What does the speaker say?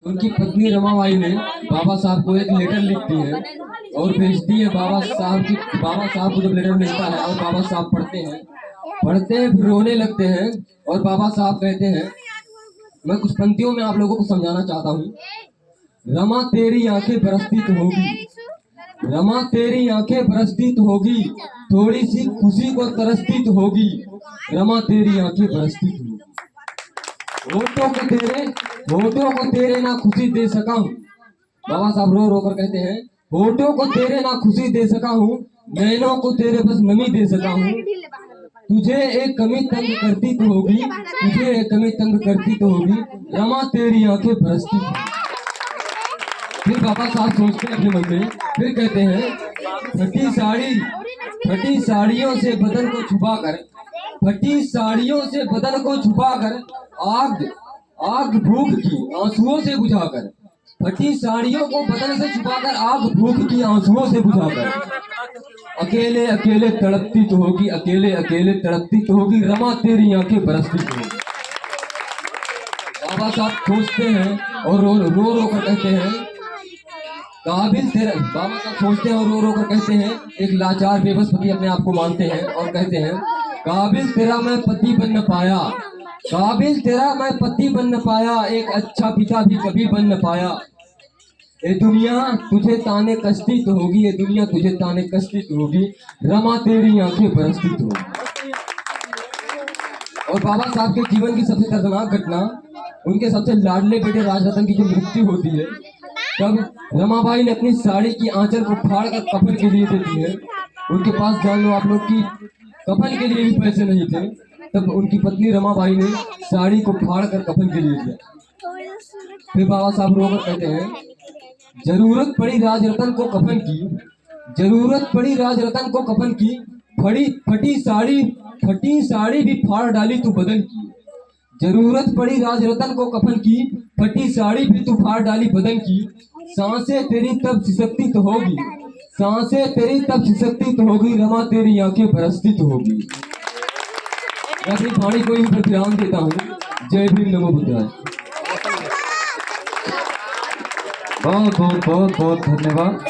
उनकी पत्नी रमाबाई ने बाबा साहब को एक लेटर लिखती है और भेजती है बाबा साहब की। बाबा साहब को जब लेटर मिलता है और बाबा साहब पढ़ते हैं फिर रोने लगते हैं और बाबा साहब कहते हैं, मैं कुछ पंक्तियों में आप लोगों को समझाना चाहता हूँ। रमा तेरी आंखें बरसती तो होगी, रमा तेरी आंखें बरसती तो होगी, थोड़ी सी खुशी को तरसती तो होगी, रमा तेरी आंखें बरसती तो होगी। होठों को तेरे ना खुशी दे सका हूँ। बाबा साहब रो रो कर कहते हैं, होठों को तेरे ना खुशी दे सका हूँ, नैनों को तेरे बस नमी दे सका हूँ, तुझे एक कमी तंग करती तो होगी, तुझे एक कमी तंग करती तो होगी, रमा तेरी आंखें बरसती तो होगी। फिर बाबा साहब सोचते हैं अपने मन में, फिर कहते हैं, फटी साड़ियों से बदन को छुपा कर, फटी साड़ियों से बदन को छुपा कर, आग भूख की आंसुओं से बुझाकर, फटी साड़ियों को बदन से छुपाकर आग भूख की आंसुओं से बुझाकर, अकेले अकेले तड़पती तो होगी, अकेले अकेले तड़पती तो होगी, रमा तेरी आंखें बरसती तो होगी। बाबा साहब सोचते हैं और रो रो कर कहते हैं, काबिल तेरा। बाबा साहब सोचते हैं और रो रो कर कहते हैं, एक लाचार बेबस पति अपने आप को मानते हैं और कहते हैं, काबिल तेरा मैं पति बन न पाया, काबिल तेरा मैं पति बन न पाया, एक अच्छा पिता भी कभी बन न पाया, ये दुनिया तुझे ताने कसती तो होगी, ये दुनिया तुझे ताने कसती तो होगी, रमा तेरी आंखें बरसती तो होगी। और बाबा साहब के जीवन की सबसे दर्दनाक घटना, उनके सबसे लाडले बेटे राजरतन की जो मृत्यु होती है, तब रमाबाई ने अपनी साड़ी की आंचल को फाड़ कर कफन के लिए देती है। उनके पास जान लो आप लोग की कफन के लिए भी पैसे नहीं थे, तब उनकी पत्नी रमाबाई ने साड़ी को फाड़ कर कफन के लिए दिया। फिर बाबा साहब रोकर कहते हैं, जरूरत पड़ी राजरतन को कफन की, जरूरत पड़ी राजरतन को कफन की, फटी साड़ी भी फाड़ डाली तू बदन की, जरूरत पड़ी राजरतन को कफन की, फटी साड़ी भी तू फाड़ डाली बदन की, सांसें तेरी तब सिसकती तो होगी, सांसें तेरी तब सिसकती तो होगी, रमा तेरी आंखें बरसती तो होगी। मैं अपनी वाणी को इन पर विराम देता हूँ। जय भीम, नमो बुद्धाय। बहुत बहुत बहुत बहुत धन्यवाद।